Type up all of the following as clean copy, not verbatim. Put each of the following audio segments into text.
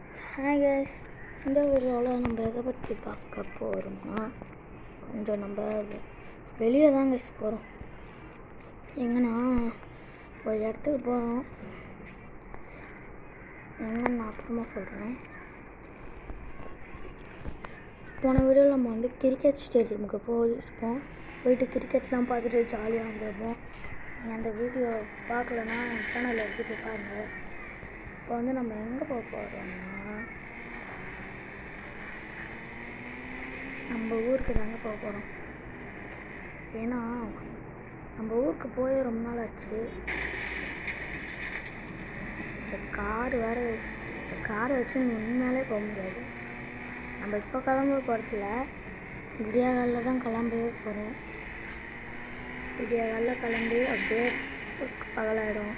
Hi guys, இந்த வீடியோவில் நம்ம எதை பற்றி பார்க்க போகிறோம்னா கொஞ்சம் நம்ம வெளியே தான் கைஸ் போகிறோம். எங்கன்னா ஒரு இடத்துக்கு போகிறோம். எங்கே நான் அப்புறமா சொல்கிறேன். போன வீடியோவில் நம்ம வந்து கிரிக்கெட் ஸ்டேடியமுக்கு போயிட்டு கிரிக்கெட்லாம் பார்த்துட்டு ஜாலியாக வந்துருப்போம். நீங்கள் அந்த வீடியோ பார்க்கலன்னா என் சேனலில் எடுத்து போய் பாருங்கள். இப்போ வந்து நம்ம எங்கே போக போகிறோம்னா நம்ம ஊருக்கு தாங்க போக போகிறோம். ஏன்னா நம்ம ஊருக்கு போய் ரொம்ப நாள் ஆச்சு. இந்த காரை வச்சு உண்மையாலே போக முடியாது. நம்ம இப்போ கிளம்ப போகிறதில்ல, விடியகாலில் தான் கிளம்பவே போகிறோம். விடியகாலில் கிளம்பி அப்படியே பகலாயிடும்.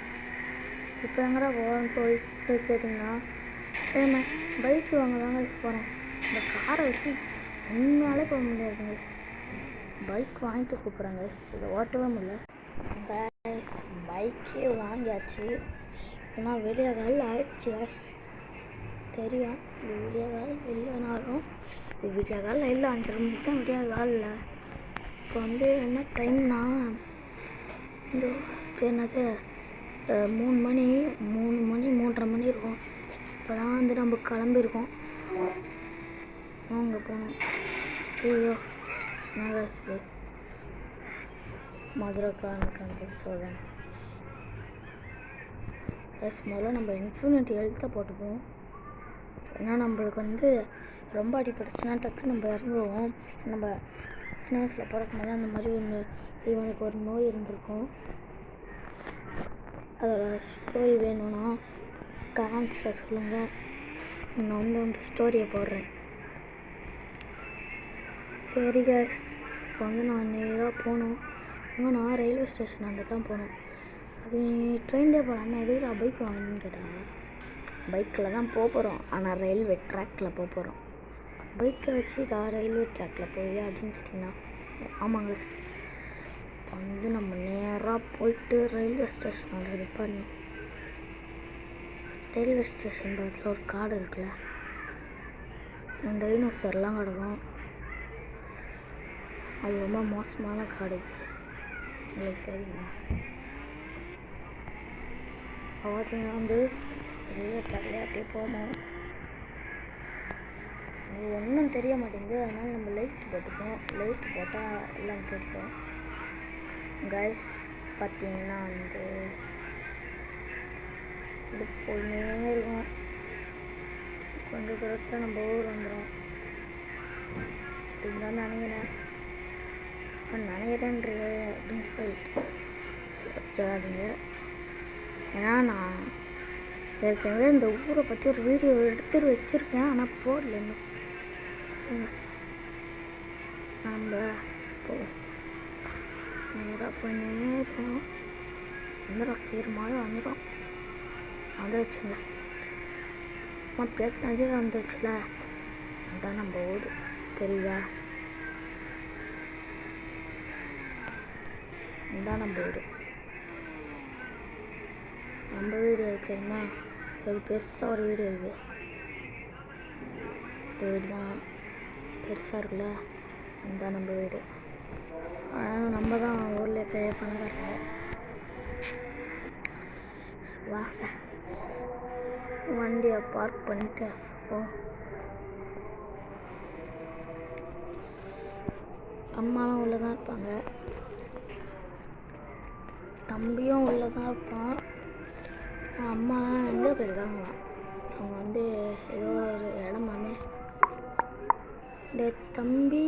இப்போ எங்கடா போகிறோன்னு போய் கேட்டிங்கன்னா பைக்கு வாங்க தான் கைஸ் போகிறேன். இந்த காரை வச்சு உண்மையாலே போக முடியாது கைஸ். பைக் வாங்கிட்டு கூப்பிட்றேன் கைஸ். இதை ஓட்டவே முடியல கைஸ். பைக்கே வாங்கியாச்சு. ஏன்னா வெளியே காலில் ஆயிடுச்சு கைஸ். தெரியும் இது விடிய காலில் இல்லைனாலும் இது விடிய காலில் இல்லை. 5:30 மணிக்கு தான் விடிய காலில். இப்போ வந்து என்ன டைம்னா இந்த என்னது 3 மணி 3:30 மணி இருக்கும். இப்போ தான் வந்து நம்ம கிளம்பியிருக்கோம். அங்கே போனோம். ஐயோ நகாசு மதுரைக்காரனுக்கு வந்து சொல்கிறேன். முதல்ல நம்ம இன்ஃபினிட்டி ஹெல்த்தை போட்டுப்போம். ஏன்னா நம்மளுக்கு வந்து ரொம்ப அடிபட்டுச்சுன்னா டக்குன்னு நம்ம இறந்துருவோம். நம்ம சின்ன வயசில் பிறக்கும்போது அந்த மாதிரி இவனுக்கு ஒரு நோய் இருந்திருக்கும். அதோட ஸ்டோரி வேணும்னா கமெண்ட்ஸில் சொல்லுங்கள். நான் வந்து ஸ்டோரியை போடுறேன். சரி கைஸ், இப்போ வந்து நான் நேராக போகணும். இன்னும் நான் ரயில்வே ஸ்டேஷன் தான் போகணும். அது ட்ரெயின்லேயே போகலாமா? எதுக்கு நான் பைக் வாங்கணும்னு கேட்டேன். பைக்கில் தான் போகிறோம், ஆனால் ரயில்வே ட்ராக்கில் போகிறோம். பைக்கை வச்சு நான் ரயில்வே ட்ராக்கில் போய் அப்படின்னு கேட்டிங்கன்னா ஆமாங்க. வந்து நம்ம நேராக போயிட்டு ரயில்வே ஸ்டேஷனோட நிப்பாடணும். ரயில்வே ஸ்டேஷன் பக்கத்தில் ஒரு காடு இருக்குல்ல, டைனோசர்லாம் கிடக்கும். அது ரொம்ப மோசமான காடு, உங்களுக்கு தெரியுமா? பார்த்தீங்கன்னா வந்து ரயில்வே ட்ராக்லேயே அப்படியே போகணும். அது ஒன்றும் தெரிய மாட்டேங்குது. அதனால் நம்ம லைட் போட்டுப்போம். லைட் போட்டால் எல்லாம் தெரியும் கைஸ். பார்த்தீங்கன்னா வந்து இது போயினே இருக்கும். கொஞ்சம் தூரத்தில் நம்ம ஊர் வந்துடும் அப்படின்னு தான் நினைக்கிறேன். அப்படின்னு சொல்லிட்டு சொல்லாதீங்க. ஏன்னா நான் ஏற்கனவே இந்த ஊரை பற்றி ஒரு வீடியோ எடுத்து வச்சுருக்கேன், ஆனால் போடல இன்னும். நம்ம நேராக போயினே இருக்கணும். வந்துடும், சீரமாக வந்துடும். வந்துடுச்சுங்க. சும்மா பேசினதே வந்துடுச்சுல. அதுதான் நம்ம ஊர், தெரியுதா? இதுதான் நம்ம வீடு. நம்ம வீடு தெரியுமா? அது பெருசாக ஒரு வீடு இருக்குது. இந்த வீடு தான் பெருசாக இருக்குல்ல, அதுதான் நம்ம வீடு. ஆனால் நம்ம தான் ஊரில் பெரிய பணக்காரங்க. வாங்க வண்டியை பார்க் பண்ணிட்டு அம்மாலாம் உள்ளே தான் இருப்பாங்க, தம்பியும் உள்ளே தான் இருப்பான். அம்மா எங்கே போயிருக்காங்களாம்? அவங்க வந்து ஏதோ ஒரு இடமாமே. தம்பி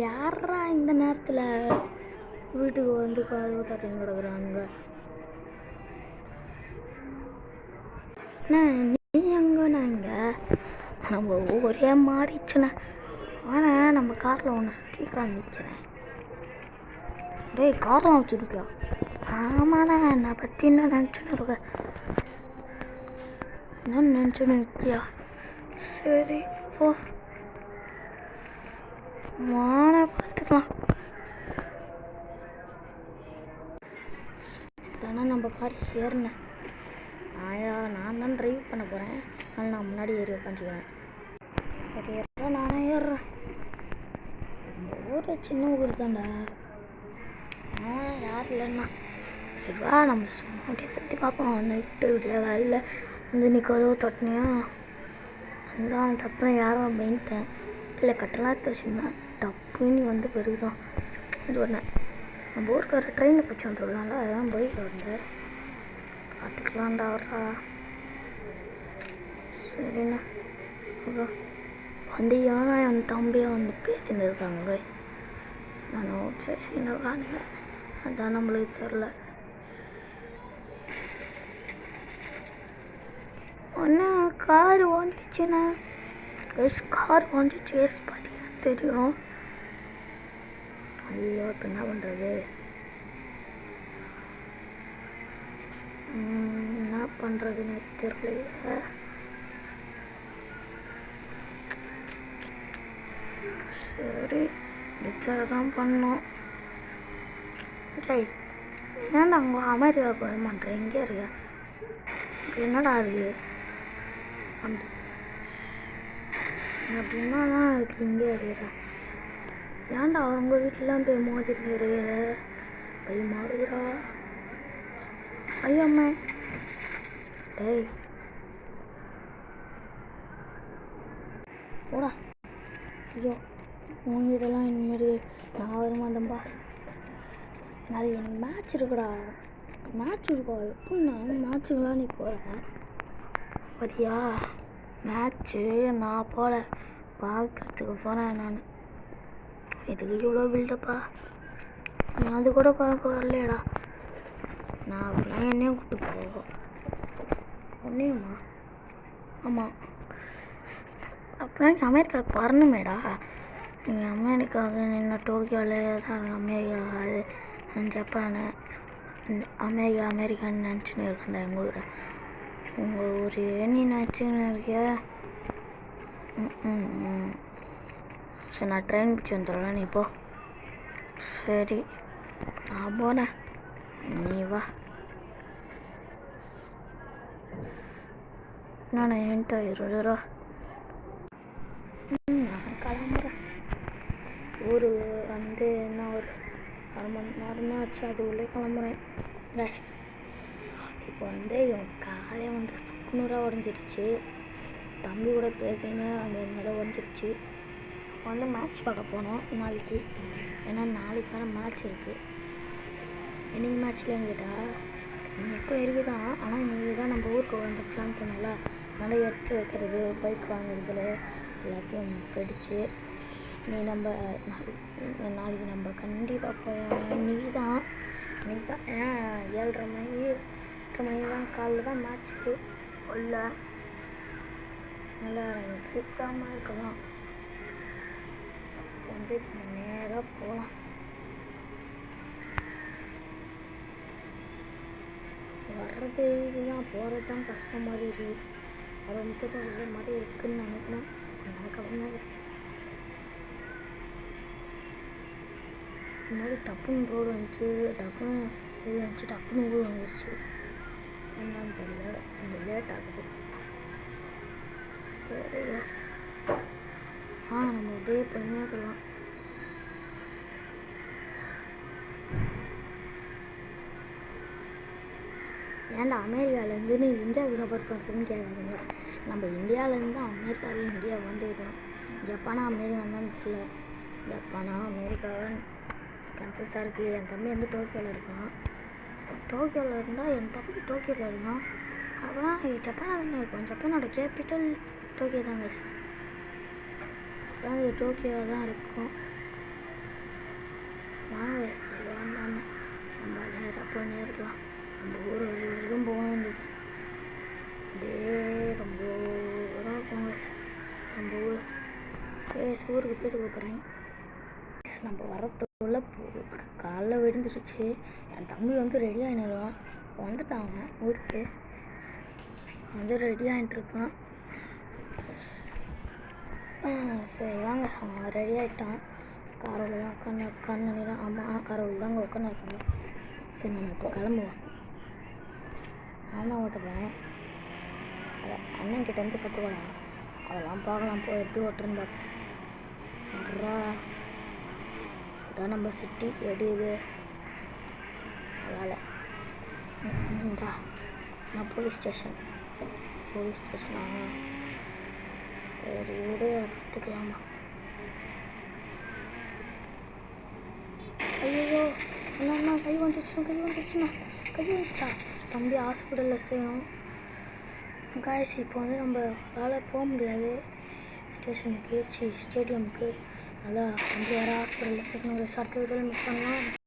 யாரா இந்த நேரத்தில் வீட்டுக்கு வந்து கதவு தட்டின்னு கிடக்குறாங்க? நீ எங்கண்ணா? இங்கே நம்ம ஒரே மாறிச்சுண்ணே. ஆனால் நம்ம காரில் ஒன்று சுற்றி காமிக்கிறேன். டேய், காரெலாம் வச்சுருக்கியா? ஆமாண்ணா, என்னை பற்றி என்ன நினச்சுன்னு இருக்க? என்ன நினச்சுன்னு இருக்கியா? சரி போ, மானை பார்த்துக்கலாம். இல்லைன்னா நம்ம கார் ஏறினேன். நான் தான் ட்ரைவ் பண்ண போகிறேன். அதனால் நான் முன்னாடி ஏறி உட்காந்துக்கிறேன். சரி ஏற நானே ஏறுறேன். ஊர் சின்ன ஊர் தான்டா. யார் இல்லைன்னா சரிவா நம்ம சும்மா அப்படியே சுற்றி பார்ப்போம். நைட்டு விடிய காலையில் வந்து நீ கழுவு தொட்டினியா அதுதான் டப்புன்னு யாரும் பயந்துட்டேன். இல்லை கட்டலாம் வச்சுருந்தேன். டப்புன்னு வந்து பெருகுதான் இது பண்ணேன். நம்ம ஊருக்கு வர ட்ரெயினில் பிடிச்சி வந்துடும்ல, அதான் பைக்கில் வந்தேன். பார்த்துக்கலாம்டா வர்றா. சரிண்ணா அப்புறம் வந்து ஏன்னா என் தம்பியை வந்து பேசின்னு இருக்காங்க. நானும் பேசின்னு இருக்கானுங்க. அதான் நம்மளுக்கு தெரில. ஒன்று கார் வந்துச்சுன்னா கார் வந்துச்சு பார்த்தீங்கன்னா தெரியும். ஐயோ இப்போ என்ன பண்ணுறது? என்ன பண்ணுறதுன்னு தெரியலையே. சரி டிக்சரை தான் பண்ணோம். சரி ஏன்டா அங்கே அமெரிக்காவுக்கு வர மாட்டேன். எங்கே இருக்க? என்னடா இருக்கு அப்படின்னா தான் இருக்கு. இங்கே இருக்கிறேன். ஏன்டா அவங்க வீட்டிலாம் போய் மோதிட்டு இருக்கிற? பயமாகுதுடா. ஐயோ அம்மா. டேய் போடா. ஐயோ உங்ககிட்டலாம் இனிமேல் நான் வர மாட்டேன்பா. நாளைக்கு எனக்கு மேட்ச் இருக்குடா. மேட்ச் இருக்கா? எப்படின்னா மேட்ச்சுக்கெலாம் நீ போகிறேன் சரியா? மேட்ச்சு நான் போகல, பார்க்குறதுக்கு போகிறேன் நான். இதுக்கு இவ்வளோ பில்டப்பா? நீ அது கூட பார்க்க வரலையடா. நான் அப்படிலாம் என்னையும் கூப்பிட்டு போவோம். ஒன்றையுமா? ஆமாம். அப்புறம் நீ அமெரிக்காவுக்கு வரணுமேடா. நீங்கள் அமெரிக்காவுக்கு நின்று டோக்கியோவில் தான் அமெரிக்கா அது ஜப்பானு அமெரிக்கான்னு நினச்சின்னு இருக்கேன்டா. எங்கள் ஊரை உங்கள் ஊர் நீ நினச்சின்னு இருக்கியா? சரி நான் ட்ரெயின் பிடிச்சி வந்துடுறேன். நீ போ. சரி நான் போனேன், நீ வா. நான் என்கிட்ட 20 ரூபா. நான் கிளம்புறேன். ஊருக்கு வந்து என்ன ஒரு 1/2 மணி நேரம் தான் ஆச்சு. அது உள்ளே கிளம்புறேன். ரைஸ் இப்போ வந்து என் காலே வந்து சுக்குநூறாக உடஞ்சிருச்சு. தம்பி கூட பேசினேன், அந்த இடம் உடஞ்சிருச்சு. வந்து மேட்ச் பார்க்க போனோம் நாளைக்கு. ஏன்னா நாளைக்கு வேறு மேட்ச் இருக்குது. இன்றைக்கி மேட்ச்லேன்னு கேட்டால் இப்போ இருக்குதான். ஆனால் இன்றைக்கி தான் நம்ம ஊருக்கு வந்து பிளான் பண்ணல. அதனால் எடுத்து வைக்கிறது, பைக் வாங்குறதுல எல்லாத்தையும் போயிடுச்சு. நீ நம்ம நாளைக்கு நம்ம கண்டிப்பாக போய் இன்றைக்கி தான் ஏன் 7:30 மணி 8 மணி தான் காலையில் தான் மேட்ச்சு உள்ள. நல்லா கூப்பிடாமல் இருக்கலாம். வந்து நம்ம நேராக போகலாம். வர்றது இதுதான், போகிறது தான் கஷ்டம் மாதிரி இருக்குது. ரொம்ப தூரம் மாதிரி இருக்குதுன்னு நினைக்கிறேன். எனக்கு அப்படின்னா முன்னாடி டப்புன்னு ரோடு வந்துச்சு, டப்புன்னு இது வந்துச்சு, டப்புன்னு ஊர் வந்துடுச்சு. என்னன்னு தெரியல, கொஞ்சம் லேட் ஆகுது. சரி நம்ம அப்படியே பண்ணிடலாம். ஏன்டா அமெரிக்காவிலேருந்து நீ இந்தியாவுக்கு சப்போர்ட் பண்ணுறதுன்னு கேட்குறீங்க. நம்ம இந்தியாவிலேருந்து அமெரிக்காவில் இந்தியா வந்துருக்கோம். ஜப்பானா அமெரிக்கா வந்தான்னு தெரியல. ஜப்பானா அமெரிக்காவான்னு கன்ஃபியூஸாக இருக்குது. என் தம்பி வந்து டோக்கியோவில் இருக்கான். டோக்கியோவில் இருந்தால் என் தம்பி டோக்கியோவில் இருக்கான். அப்புறம் ஜப்பானாக தானே இருக்கும். ஜப்பானோட கேபிட்டல் டோக்கியோ தான் கைஸ். அப்புறம் அது டோக்கியோ தான் இருக்கும். வாங்க இது வந்தானே நம்ம நேராக போய் நேரிடலாம். நம்ம ஊர் வரைக்கும் போக வேண்டியது. அப்படியே ரொம்ப தூரம் இருக்கும் கைஸ் நம்ம ஊர். ஊருக்கு போயிட்டு போகிறேன். நம்ம வரத்துக்குள்ள காலைல விழுந்துருச்சு. என் தம்பி வந்து ரெடி ஆகிடுவான். வந்துட்டாங்க ஊருக்கு வந்து ரெடி ஆகிட்டுருக்கான். சரி வாங்க, அவன் ரெடி ஆகிட்டான். காரோவில் தான் உட்காந்து நிறம். ஆமாம் காரோவில் தான் அங்கே உட்காந்து இருக்காங்க. சரி நம்ம இப்போ கிளம்புவோம். நான் தான் ஓட்டுறேன். அதை அண்ணன் கிட்டேருந்து கற்றுக்கலாம். அதெல்லாம் பார்க்கலாம் போ, எப்படி ஓட்டுறேன்னு பார்ப்பேன். அட்ரா இதான் நம்ம சிட்டி. எடி இது அதனால் நான் போலீஸ் ஸ்டேஷனா? சரி விடு, பார்த்துக்கலாமா. ஐயோ அண்ணா கை வந்துடுச்சா? தம்பி ஹாஸ்பிட்டலில் செய்யணும். காய்ச்சி இப்போ வந்து நம்ம வேலை போக முடியாது ஸ்டேடியமுக்கு. அதான் தம்பி வேறு ஹாஸ்பிட்டலில் சேர்க்கணும். அடுத்த வீடியோவில் மிஸ் பண்ணலாம்.